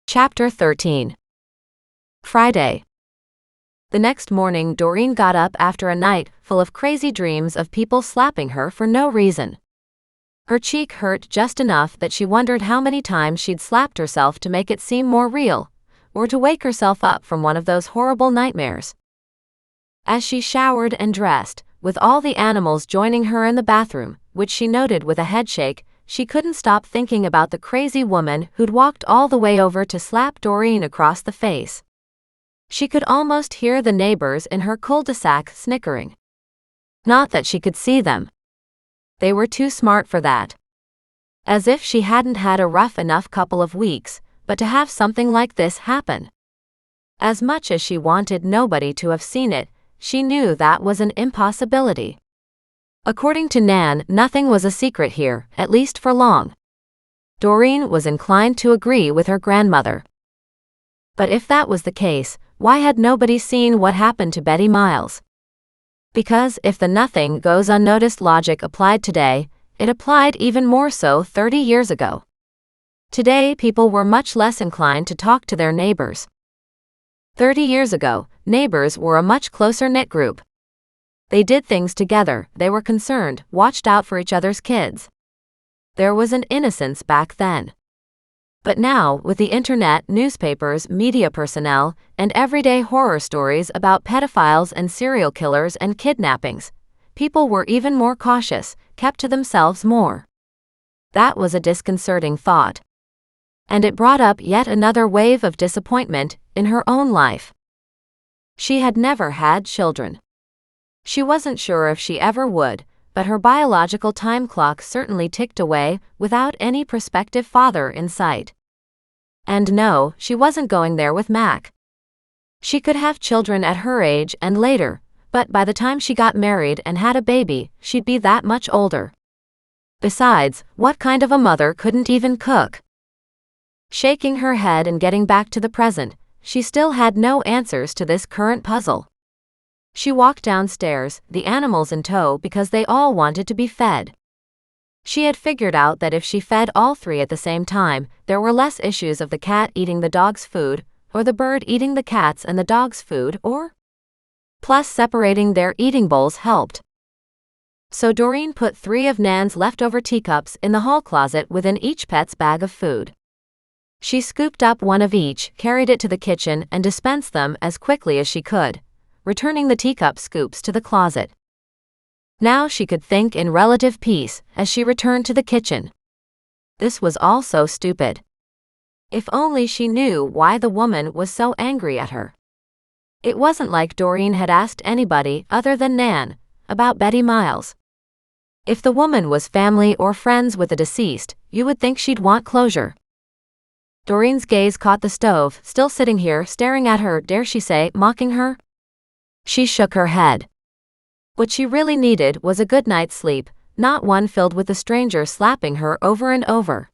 Chapter 13. Friday. The next morning, Doreen got up after a night full of crazy dreams of people slapping her for no reason. Her cheek hurt just enough that she wondered how many times she'd slapped herself to make it seem more real, or to wake herself up from one of those horrible nightmares. As she showered and dressed, with all the animals joining her in the bathroom, which she noted with a headshake, she couldn't stop thinking about the crazy woman who'd walked all the way over to slap Doreen across the face. She could almost hear the neighbors in her cul-de-sac snickering. Not that she could see them. They were too smart for that. As if she hadn't had a rough enough couple of weeks, but to have something like this happen. As much as she wanted nobody to have seen it, she knew that was an impossibility. According to Nan, nothing was a secret here, at least for long. Doreen was inclined to agree with her grandmother. But if that was the case, why had nobody seen what happened to Betty Miles? Because if the nothing goes unnoticed logic applied today, it applied even more so 30 years ago. Today, people were much less inclined to talk to their neighbors. 30 years ago, neighbors were a much closer-knit group. They did things together, they were concerned, watched out for each other's kids. There was an innocence back then. But now, with the internet, newspapers, media personnel, and everyday horror stories about pedophiles and serial killers and kidnappings, people were even more cautious, kept to themselves more. That was a disconcerting thought. And it brought up yet another wave of disappointment in her own life. She had never had children. She wasn't sure if she ever would, but her biological time clock certainly ticked away without any prospective father in sight. And no, she wasn't going there with Mac. She could have children at her age and later, but by the time she got married and had a baby, she'd be that much older. Besides, what kind of a mother couldn't even cook? Shaking her head and getting back to the present, she still had no answers to this current puzzle. She walked downstairs, the animals in tow because they all wanted to be fed. She had figured out that if she fed all three at the same time, there were less issues of the cat eating the dog's food, or the bird eating the cat's and the dog's food, Plus separating their eating bowls helped. So Doreen put 3 of Nan's leftover teacups in the hall closet within each pet's bag of food. She scooped up one of each, carried it to the kitchen, and dispensed them as quickly as she could, returning the teacup scoops to the closet. Now she could think in relative peace as she returned to the kitchen. This was all so stupid. If only she knew why the woman was so angry at her. It wasn't like Doreen had asked anybody other than Nan about Betty Miles. If the woman was family or friends with the deceased, you would think she'd want closure. Doreen's gaze caught the stove, still sitting here staring at her, dare she say, mocking her? She shook her head. What she really needed was a good night's sleep, not one filled with the stranger slapping her over and over.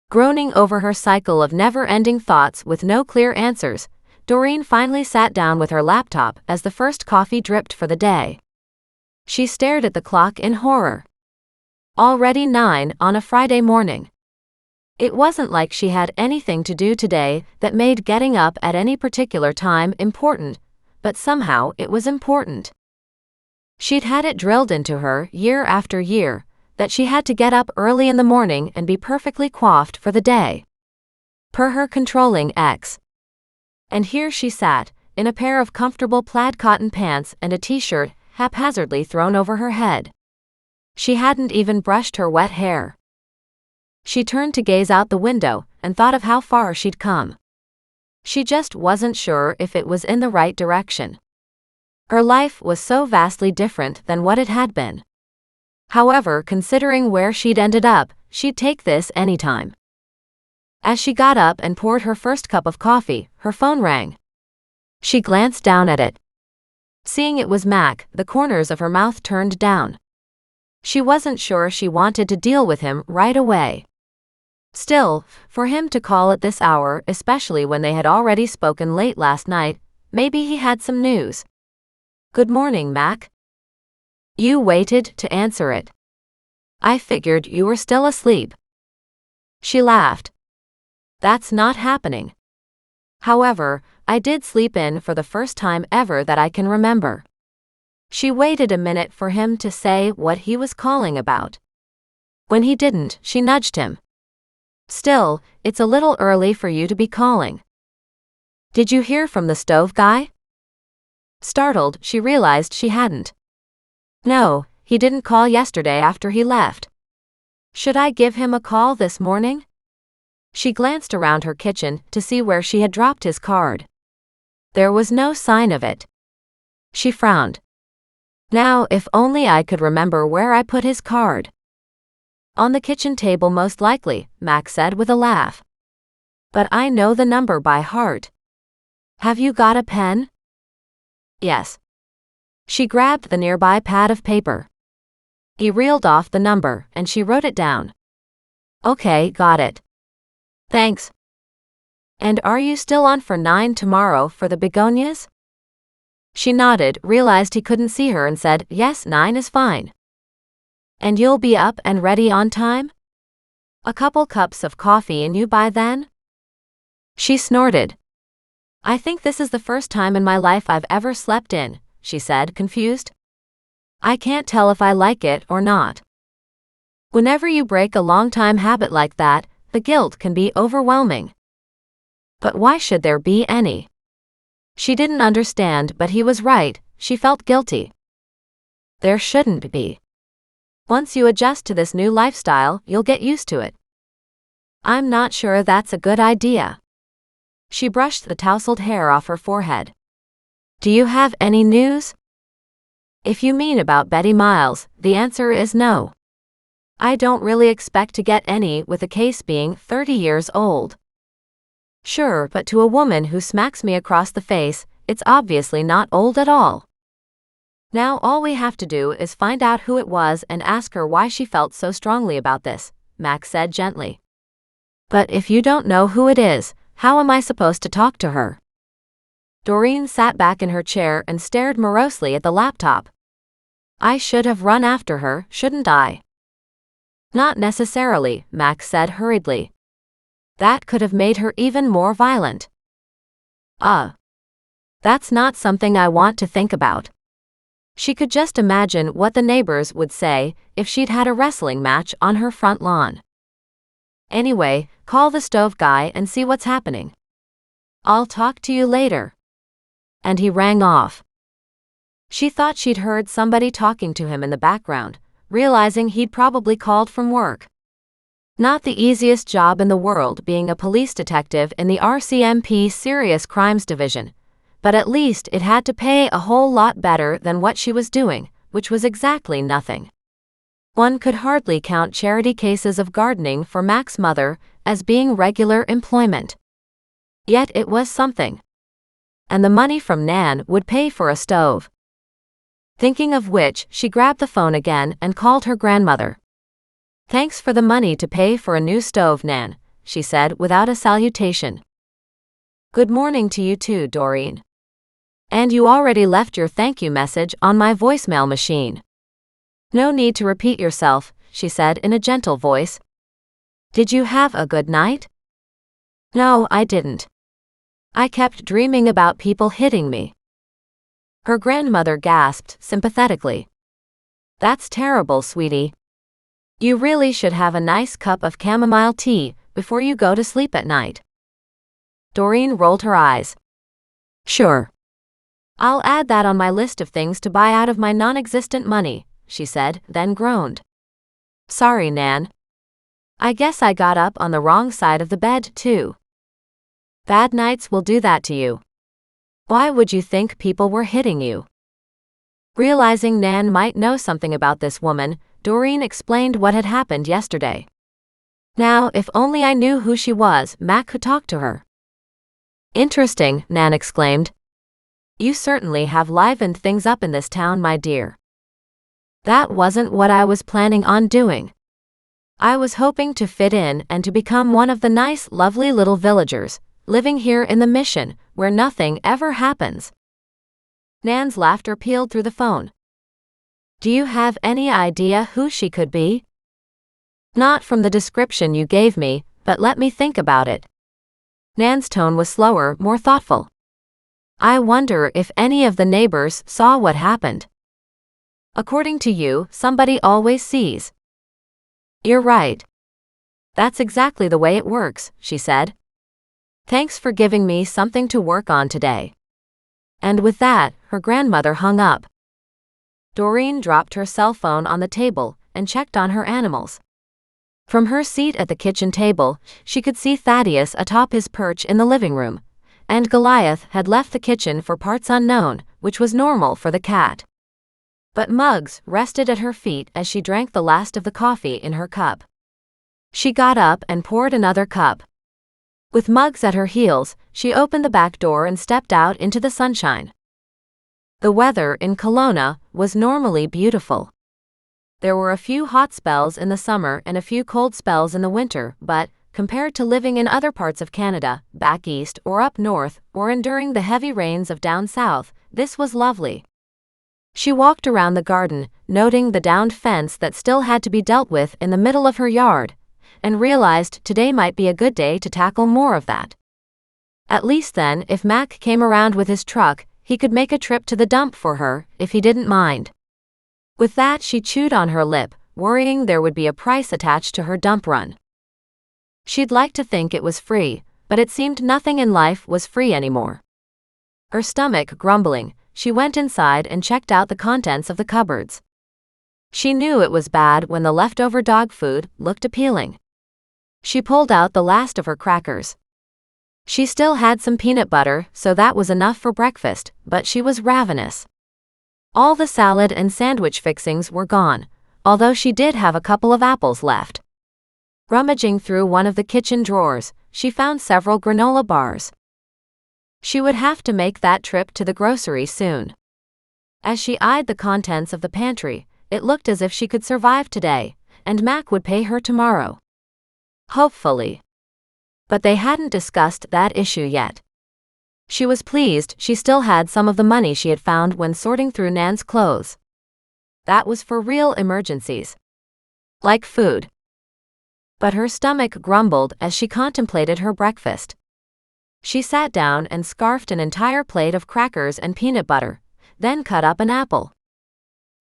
Groaning over her cycle of never-ending thoughts with no clear answers, Doreen finally sat down with her laptop as the first coffee dripped for the day. She stared at the clock in horror. Already 9 on a Friday morning. It wasn't like she had anything to do today that made getting up at any particular time important, but somehow it was important. She'd had it drilled into her, year after year, that she had to get up early in the morning and be perfectly coiffed for the day. Per her controlling ex. And here she sat, in a pair of comfortable plaid cotton pants and a t-shirt haphazardly thrown over her head. She hadn't even brushed her wet hair. She turned to gaze out the window and thought of how far she'd come. She just wasn't sure if it was in the right direction. Her life was so vastly different than what it had been. However, considering where she'd ended up, she'd take this anytime. As she got up and poured her first cup of coffee, her phone rang. She glanced down at it. Seeing it was Mac, the corners of her mouth turned down. She wasn't sure she wanted to deal with him right away. Still, for him to call at this hour, especially when they had already spoken late last night, maybe he had some news. "Good morning, Mac." "You waited to answer it. I figured you were still asleep." She laughed. That's not happening. However, I did sleep in for the first time ever that I can remember. She waited a minute for him to say what he was calling about. When he didn't, she nudged him. Still, it's a little early for you to be calling. Did you hear from the stove guy? Startled, she realized she hadn't. No, he didn't call yesterday after he left. Should I give him a call this morning? She glanced around her kitchen to see where she had dropped his card. There was no sign of it. She frowned. Now, if only I could remember where I put his card. On the kitchen table most likely, Max said with a laugh. But I know the number by heart. Have you got a pen? Yes. She grabbed the nearby pad of paper. He reeled off the number, and she wrote it down. Okay, got it. Thanks. And are you still on for 9 tomorrow for the Begonias? She nodded, realized he couldn't see her and said, yes, 9 is fine. And you'll be up and ready on time? A couple cups of coffee in you by then? She snorted. I think this is the first time in my life I've ever slept in, she said, confused. I can't tell if I like it or not. Whenever you break a long-time habit like that, the guilt can be overwhelming. But why should there be any? She didn't understand, but he was right, she felt guilty. There shouldn't be. Once you adjust to this new lifestyle, you'll get used to it. I'm not sure that's a good idea. She brushed the tousled hair off her forehead. Do you have any news? If you mean about Betty Miles, the answer is no. I don't really expect to get any with the case being 30 years old. Sure, but to a woman who smacks me across the face, it's obviously not old at all. Now all we have to do is find out who it was and ask her why she felt so strongly about this, Max said gently. But if you don't know who it is, how am I supposed to talk to her? Doreen sat back in her chair and stared morosely at the laptop. I should have run after her, shouldn't I? Not necessarily, Max said hurriedly. That could have made her even more violent. That's not something I want to think about. She could just imagine what the neighbors would say if she'd had a wrestling match on her front lawn. Anyway, call the stove guy and see what's happening. I'll talk to you later. And he rang off. She thought she'd heard somebody talking to him in the background, realizing he'd probably called from work. Not the easiest job in the world being a police detective in the RCMP Serious Crimes Division, but at least it had to pay a whole lot better than what she was doing, which was exactly nothing. One could hardly count charity cases of gardening for Mac's mother as being regular employment. Yet it was something. And the money from Nan would pay for a stove. Thinking of which, she grabbed the phone again and called her grandmother. Thanks for the money to pay for a new stove, Nan, she said without a salutation. Good morning to you too, Doreen. And you already left your thank you message on my voicemail machine. No need to repeat yourself, she said in a gentle voice. Did you have a good night? No, I didn't. I kept dreaming about people hitting me. Her grandmother gasped sympathetically. That's terrible, sweetie. You really should have a nice cup of chamomile tea before you go to sleep at night. Doreen rolled her eyes. Sure. I'll add that on my list of things to buy out of my non-existent money, she said, then groaned. Sorry, Nan. I guess I got up on the wrong side of the bed, too. Bad nights will do that to you. Why would you think people were hitting you? Realizing Nan might know something about this woman, Doreen explained what had happened yesterday. Now, if only I knew who she was, Mac could talk to her. Interesting, Nan exclaimed. You certainly have livened things up in this town, my dear. That wasn't what I was planning on doing. I was hoping to fit in and to become one of the nice, lovely little villagers, living here in the mission, where nothing ever happens. Nan's laughter pealed through the phone. Do you have any idea who she could be? Not from the description you gave me, but let me think about it, Nan's tone was slower, more thoughtful. I wonder if any of the neighbors saw what happened. According to you, somebody always sees. You're right. That's exactly the way it works, she said. Thanks for giving me something to work on today. And with that, her grandmother hung up. Doreen dropped her cell phone on the table and checked on her animals. From her seat at the kitchen table, she could see Thaddeus atop his perch in the living room, and Goliath had left the kitchen for parts unknown, which was normal for the cat. But Muggs rested at her feet as she drank the last of the coffee in her cup. She got up and poured another cup. With Muggs at her heels, she opened the back door and stepped out into the sunshine. The weather in Kelowna was normally beautiful. There were a few hot spells in the summer and a few cold spells in the winter, but, compared to living in other parts of Canada, back east or up north, or enduring the heavy rains of down south, this was lovely. She walked around the garden, noting the downed fence that still had to be dealt with in the middle of her yard, and realized today might be a good day to tackle more of that. At least then, if Mac came around with his truck, he could make a trip to the dump for her, if he didn't mind. With that, she chewed on her lip, worrying there would be a price attached to her dump run. She'd like to think it was free, but it seemed nothing in life was free anymore. Her stomach grumbling, she went inside and checked out the contents of the cupboards. She knew it was bad when the leftover dog food looked appealing. She pulled out the last of her crackers. She still had some peanut butter, so that was enough for breakfast, but she was ravenous. All the salad and sandwich fixings were gone, although she did have a couple of apples left. Rummaging through one of the kitchen drawers, she found several granola bars. She would have to make that trip to the grocery soon. As she eyed the contents of the pantry, it looked as if she could survive today, and Mac would pay her tomorrow. Hopefully. But they hadn't discussed that issue yet. She was pleased she still had some of the money she had found when sorting through Nan's clothes. That was for real emergencies. Like food. But her stomach grumbled as she contemplated her breakfast. She sat down and scarfed an entire plate of crackers and peanut butter, then cut up an apple.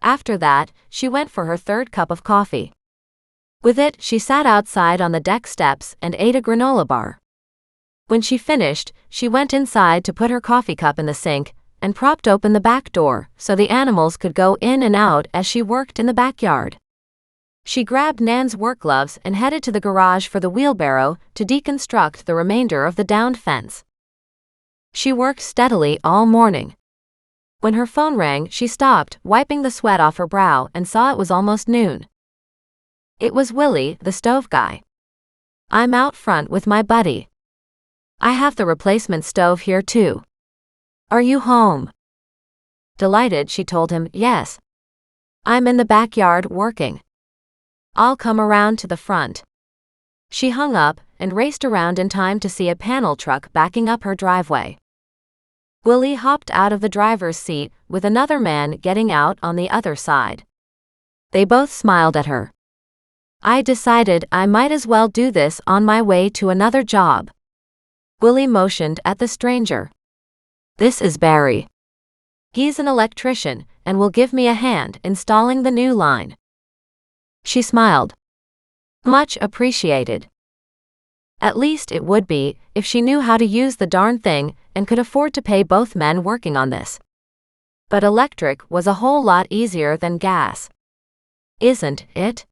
After that, she went for her third cup of coffee. With it, she sat outside on the deck steps and ate a granola bar. When she finished, she went inside to put her coffee cup in the sink and propped open the back door so the animals could go in and out as she worked in the backyard. She grabbed Nan's work gloves and headed to the garage for the wheelbarrow to deconstruct the remainder of the downed fence. She worked steadily all morning. When her phone rang, she stopped, wiping the sweat off her brow, and saw it was almost noon. It was Willie, the stove guy. I'm out front with my buddy. I have the replacement stove here too. Are you home? Delighted, she told him, yes. I'm in the backyard working. I'll come around to the front. She hung up and raced around in time to see a panel truck backing up her driveway. Willie hopped out of the driver's seat with another man getting out on the other side. They both smiled at her. I decided I might as well do this on my way to another job. Willie motioned at the stranger. This is Barry. He's an electrician and will give me a hand installing the new line. She smiled. Much appreciated. At least it would be if she knew how to use the darn thing and could afford to pay both men working on this. But electric was a whole lot easier than gas. Isn't it?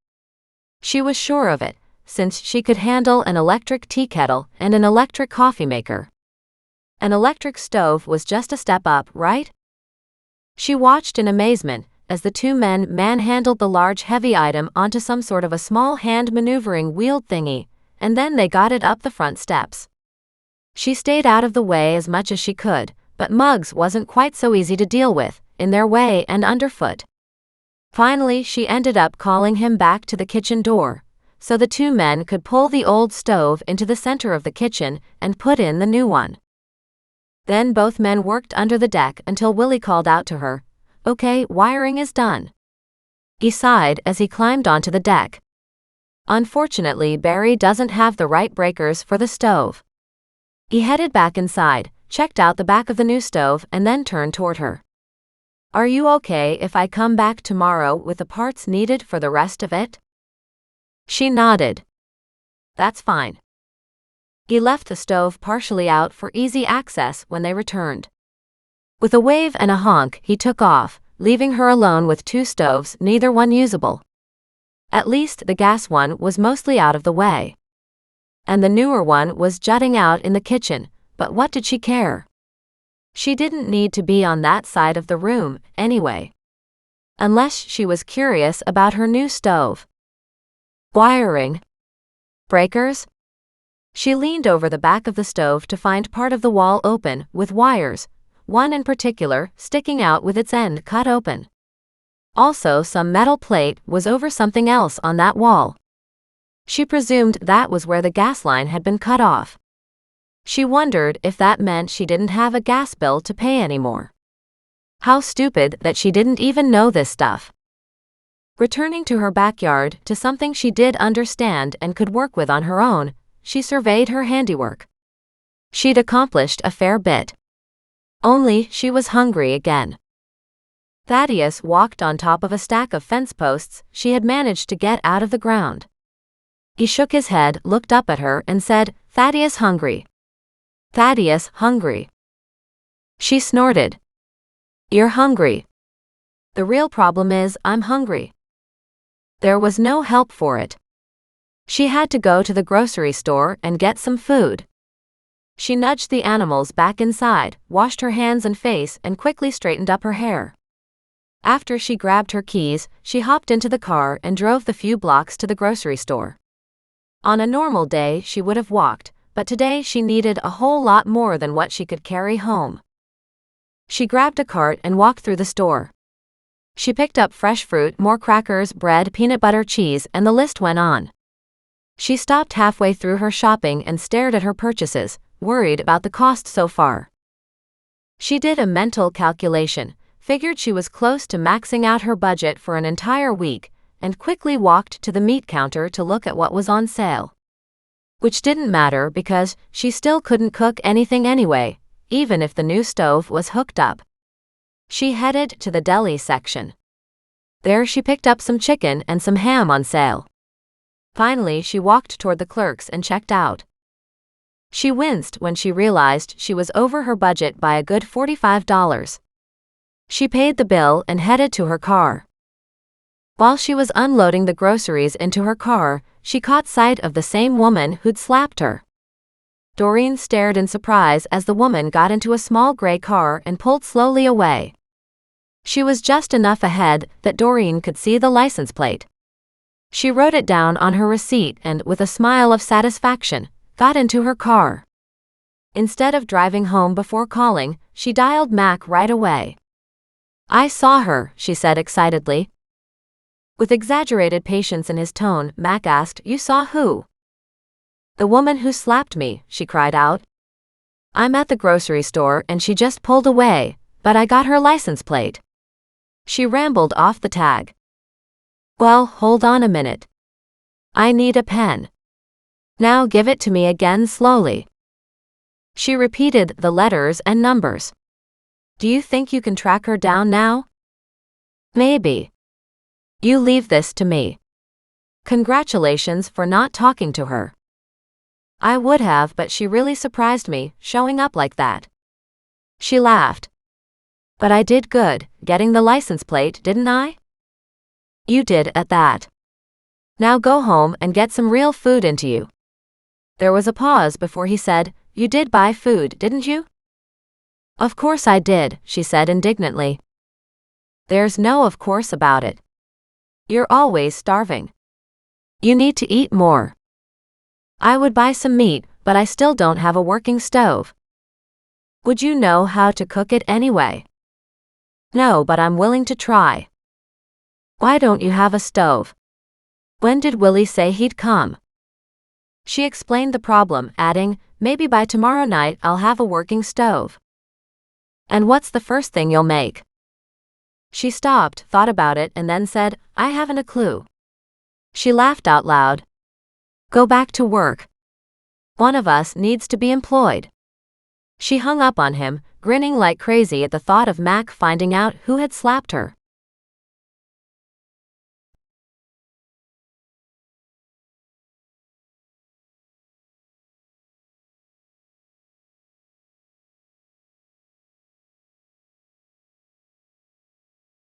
She was sure of it, since she could handle an electric tea kettle and an electric coffee maker. An electric stove was just a step up, right? She watched in amazement as the two men manhandled the large heavy item onto some sort of a small hand-maneuvering wheeled thingy, and then they got it up the front steps. She stayed out of the way as much as she could, but Muggs wasn't quite so easy to deal with, in their way and underfoot. Finally, she ended up calling him back to the kitchen door, so the two men could pull the old stove into the center of the kitchen and put in the new one. Then both men worked under the deck until Willie called out to her, "Okay, wiring is done." He sighed as he climbed onto the deck. Unfortunately, Barry doesn't have the right breakers for the stove. He headed back inside, checked out the back of the new stove, and then turned toward her. "Are you okay if I come back tomorrow with the parts needed for the rest of it?" She nodded. "That's fine." He left the stove partially out for easy access when they returned. With a wave and a honk, he took off, leaving her alone with two stoves, neither one usable. At least the gas one was mostly out of the way. And the newer one was jutting out in the kitchen, but what did she care? She didn't need to be on that side of the room, anyway. Unless she was curious about her new stove. Wiring. Breakers? She leaned over the back of the stove to find part of the wall open, with wires, one in particular sticking out with its end cut open. Also, some metal plate was over something else on that wall. She presumed that was where the gas line had been cut off. She wondered if that meant she didn't have a gas bill to pay anymore. How stupid that she didn't even know this stuff. Returning to her backyard, to something she did understand and could work with on her own, she surveyed her handiwork. She'd accomplished a fair bit. Only she was hungry again. Thaddeus walked on top of a stack of fence posts she had managed to get out of the ground. He shook his head, looked up at her, and said, "Thaddeus hungry. Thaddeus hungry." She snorted. "You're hungry. The real problem is, I'm hungry." There was no help for it. She had to go to the grocery store and get some food. She nudged the animals back inside, washed her hands and face, and quickly straightened up her hair. After she grabbed her keys, she hopped into the car and drove the few blocks to the grocery store. On a normal day she would have walked, but today she needed a whole lot more than what she could carry home. She grabbed a cart and walked through the store. She picked up fresh fruit, more crackers, bread, peanut butter, cheese, and the list went on. She stopped halfway through her shopping and stared at her purchases, worried about the cost so far. She did a mental calculation, figured she was close to maxing out her budget for an entire week, and quickly walked to the meat counter to look at what was on sale. Which didn't matter because she still couldn't cook anything anyway, even if the new stove was hooked up. She headed to the deli section. There she picked up some chicken and some ham on sale. Finally, she walked toward the clerks and checked out. She winced when she realized she was over her budget by a good $45. She paid the bill and headed to her car. While she was unloading the groceries into her car, she caught sight of the same woman who'd slapped her. Doreen stared in surprise as the woman got into a small gray car and pulled slowly away. She was just enough ahead that Doreen could see the license plate. She wrote it down on her receipt and, with a smile of satisfaction, got into her car. Instead of driving home before calling, she dialed Mac right away. "I saw her," she said excitedly. With exaggerated patience in his tone, Mac asked, "You saw who?" "The woman who slapped me," she cried out. "I'm at the grocery store and she just pulled away, but I got her license plate." She rambled off the tag. "Well, hold on a minute. I need a pen. Now give it to me again slowly." She repeated the letters and numbers. "Do you think you can track her down now?" "Maybe. You leave this to me. Congratulations for not talking to her." "I would have, but she really surprised me, showing up like that." She laughed. "But I did good, getting the license plate, didn't I?" "You did at that. Now go home and get some real food into you." There was a pause before he said, "You did buy food, didn't you?" "Of course I did," she said indignantly. "There's no of course about it. You're always starving. You need to eat more." "I would buy some meat, but I still don't have a working stove." "Would you know how to cook it anyway?" "No, but I'm willing to try." "Why don't you have a stove? When did Willie say he'd come?" She explained the problem, adding, "Maybe by tomorrow night I'll have a working stove." "And what's the first thing you'll make?" She stopped, thought about it, and then said, "I haven't a clue." She laughed out loud. "Go back to work. One of us needs to be employed." She hung up on him, grinning like crazy at the thought of Mac finding out who had slapped her.